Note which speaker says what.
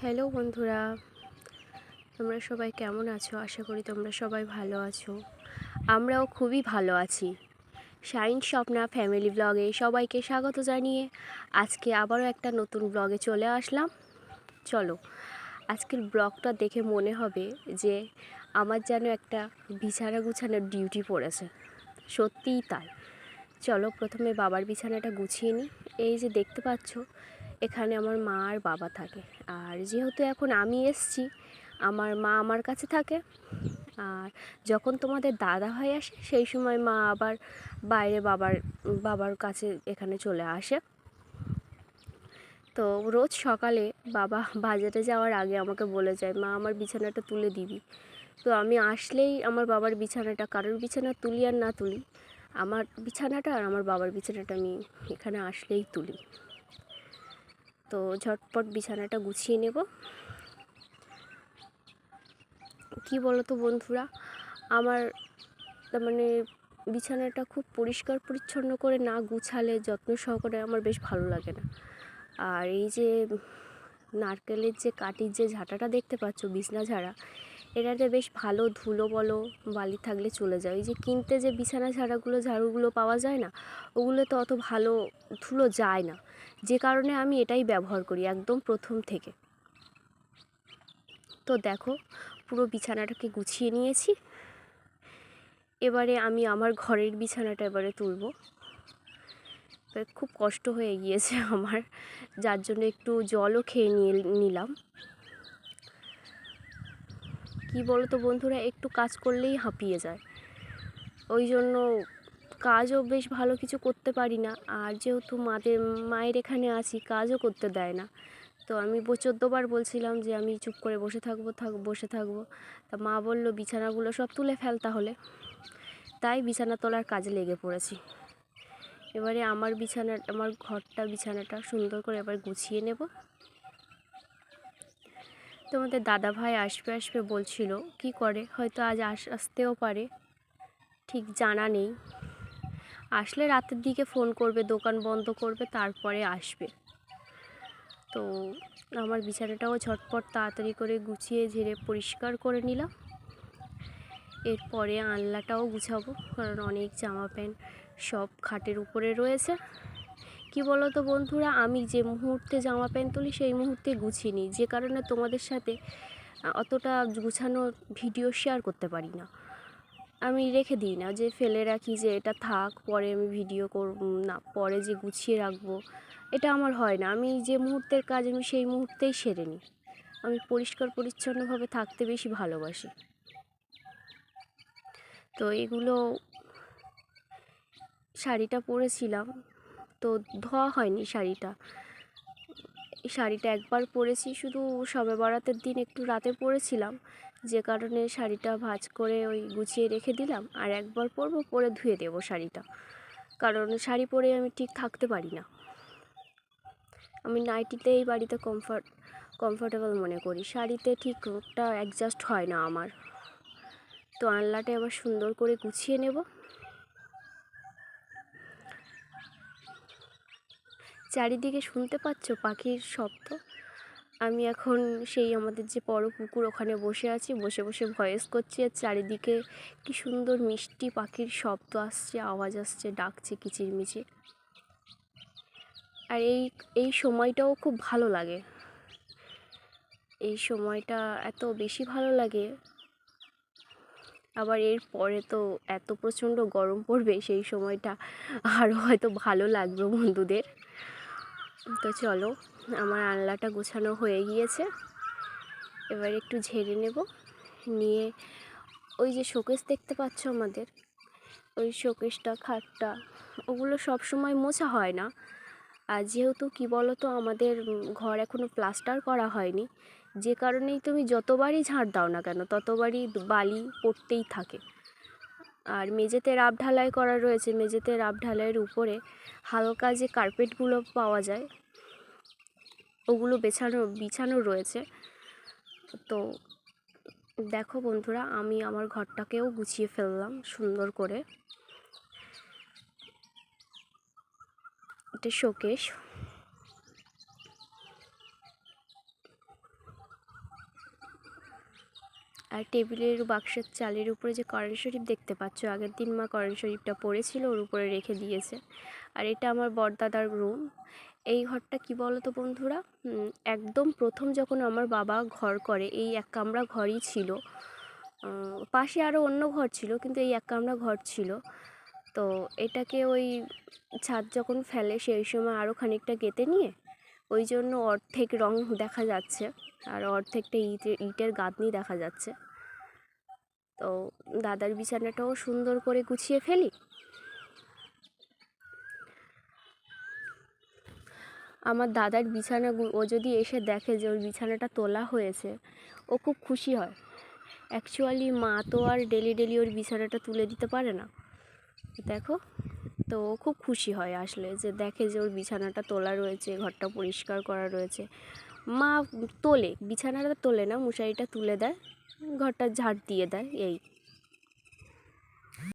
Speaker 1: Hello বন্ধুরা, তোমরা সবাই কেমন আছো? আশা করি তোমরা সবাই ভালো আছো। আমরাও খুবই ভালো আছি। শাইন স্বপ্না ফ্যামিলি ব্লগে সবাইকে স্বাগত জানিয়ে আজকে আবারও একটা নতুন ব্লগে চলে আসলাম। চলো, আজকের ব্লগটা দেখে মনে হবে যে আমার যেন একটা বিছানা গুছানোর ডিউটি পড়েছে। সত্যিই তাই। চলো, প্রথমে বাবার বিছানাটা গুছিয়ে নিই। এই যে দেখতে পাচ্ছ, এখানে আমার মা আর বাবা থাকে। আর যেহেতু এখন আমি এসছি, আমার মা আমার কাছে থাকে। আর যখন তোমাদের দাদা ভাই আসে সেই সময় মা আবার বাইরে বাবার কাছে এখানে চলে আসে। তো রোজ সকালে বাবা বাজারে যাওয়ার আগে আমাকে বলে যায়, মা আমার বিছানাটা তুলে দিবি। তো আমি আসলেই আমার বাবার বিছানাটা, কারোর বিছানা তুলি আর না তুলি, আমার বিছানাটা আর আমার বাবার বিছানাটা আমি এখানে আসলেই তুলি। তো ঝটপট বিছানাটা গুছিয়ে নেব। কি বলো তো বন্ধুরা, আমার মানে বিছানাটা খুব পরিষ্কার পরিচ্ছন্ন করে না গুছালে, যত্ন সহকারে আমার বেশ ভালো লাগে না। আর এই যে নারকেলের যে কাঠির যে ঝাঁটাটা দেখতে পাচ্ছ, বিছনা ঝাড়া, এটাতে বেশ ভালো ধুলো বলো বালি থাকলে চলে যায়। এই যে কিনতে যে বিছানা ঝাড়ুগুলো পাওয়া যায় না, ওগুলো তো অত ভালো ধুলো যায় না, যে কারণে আমি এটাই ব্যবহার করি একদম প্রথম থেকে। তো দেখো, পুরো বিছানাটাকে গুছিয়ে নিয়েছি। এবারে আমি আমার ঘরের বিছানাটা এবারে তুলব। খুব কষ্ট হয়ে গিয়েছে আমার, যার জন্য একটু জলও খেয়ে নিলাম। কি বলো তো বন্ধুরা, একটু কাজ করলেই হাঁপিয়ে যায়, ওই জন্য কাজও বেশ ভালো কিছু করতে পারি না। আর যেহেতু মায়ের এখানে আছি, কাজও করতে দেয় না। তো আমি 14বার বলছিলাম যে আমি চুপ করে বসে থাকবো। তা মা বলল, বিছানাগুলো সব তুলে ফেল তাহলে। তাই বিছানা তোলার কাজে লেগে পড়েছি। এবারে আমার বিছানাটা সুন্দর করে এবার গুছিয়ে নেব। তোমাদের দাদা ভাই আসবে বলছিল, কি করে, হয়তো আজ আসতেও পারে, ঠিক জানা নেই। আসলে রাতের দিকে ফোন করবে, দোকান বন্ধ করবে, তারপরে আসবে। তো আমার বিছানাটাও ঝটপট তাড়াতাড়ি করে গুছিয়ে ঝেড়ে পরিষ্কার করে নিলাম। এরপরে আলনাটাও গুছাবো, কারণ অনেক জামা প্যান্ট সব খাটের উপরে রয়েছে। কি বলো তো বন্ধুরা, আমি যে মুহূর্তে জামা প্যান্ট তুলি সেই মুহূর্তে গুছিয়ে নিই, যে কারণে তোমাদের সাথে অতটা গুছানো ভিডিও শেয়ার করতে পারি না। আমি রেখে দিই না, যে ফেলে রাখি যে এটা থাক, পরে আমি ভিডিও করব না, পরে যে গুছিয়ে রাখবো, এটা আমার হয় না। আমি যে মুহূর্তের কাজ আমি সেই মুহূর্তেই সেরে নিই। আমি পরিষ্কার পরিচ্ছন্নভাবে থাকতে বেশি ভালোবাসি। তো এগুলো, শাড়িটা পরেছিলাম, তো ধোয়া হয়নি শাড়িটা। এই শাড়িটা একবার পরেছি, শুধু শবে বরাতের দিন একটু রাতে পরেছিলাম, যে কারণে শাড়িটা ভাঁজ করে ওই গুছিয়ে রেখে দিলাম। আর একবার পরবো, পরে ধুয়ে দেবো শাড়িটা, কারণ শাড়ি পরে আমি ঠিক থাকতে পারি না। আমি নাইটিতেই বাড়িতে কমফর্টেবল মনে করি, শাড়িতে ঠিক ওটা অ্যাডজাস্ট হয় না আমার। তো আলনাটা আবার সুন্দর করে গুছিয়ে নেব। চারিদিকে শুনতে পাচ্ছ পাখির শব্দ। আমি এখন সেই আমাদের যে বড় পুকুর, ওখানে বসে আছি, বসে বসে ভয়েস করছি। আর চারিদিকে কি সুন্দর মিষ্টি পাখির শব্দ আসছে, আওয়াজ আসছে, ডাকছে কিচিরমিচির। আর এই সময়টাও খুব ভালো লাগে। এই সময়টা এত বেশি ভালো লাগে। আবার এর পরে তো এত প্রচণ্ড গরম পড়বে, সেই সময়টা আরও হয়তো ভালো লাগবে বন্ধুদের। তো চলো, আমার আলনাটা গোছানো হয়ে গিয়েছে। এবার একটু ঝেড়ে নেব। নিয়ে ওই যে শোকেস দেখতে পাচ্ছ আমাদের, ওই শোকেসটা, খাটটা, ওগুলো সব সময় মোছা হয় না। আর যেহেতু কি বলো তো, আমাদের ঘর এখনও প্লাস্টার করা হয়নি, যে কারণেই তুমি যতবারই ঝাড় দাও না কেন ততবারই বালি পড়তেই থাকে। আর মেঝেতে রাব ঢালাই করা রয়েছে, মেঝেতে রাব ঢালাইয়ের উপরে হালকা যে কার্পেটগুলো পাওয়া যায়, ওগুলো বিছানো রয়েছে। তো দেখো বন্ধুরা, আমি আমার ঘরটাকেও গুছিয়ে ফেললাম সুন্দর করে। এটা শোকেস। আর টেবিলের বাক্সের চালের উপরে যে কোরআন শরীফ দেখতে পাচ্ছ, আগের দিন মা কোরআন শরীফটা পড়েছিল, ওর উপরে রেখে দিয়েছে। আর এটা আমার বড়দাদার রুম। এই ঘরটা কি বলো তো বন্ধুরা, একদম প্রথম যখন আমার বাবা ঘর করে এই এক কামরা ঘরই ছিল। পাশে আরও অন্য ঘর ছিল, কিন্তু এই এক কামরা ঘর ছিল। তো এটাকে ওই ছাদ যখন ফেলে সেই সময় আরও খানিকটা গেঁথে নিয়ে ওই জন্য অর্ধেক রং দেখা যাচ্ছে আর অর্ধেকটা ইটের গাঁথনি দেখা যাচ্ছে। তো দাদার বিছানাটাও সুন্দর করে গুছিয়ে ফেলি। আমার দাদার বিছানা ও যদি এসে দেখে যে ওর বিছানাটা তোলা হয়েছে, ও খুব খুশি হয়। অ্যাকচুয়ালি মা তো আর ডেলি ডেলি ওর বিছানাটা তুলে দিতে পারে না, দেখো। তো ও খুব খুশি হয় আসলে, যে দেখে যে ওর বিছানাটা তোলা রয়েছে, ঘরটা পরিষ্কার করা রয়েছে। মা তোলে, বিছানাটা তোলে না, মশারিটা তুলে দেয়, ঘরটা ঝাড় দিয়ে দেয়, এই।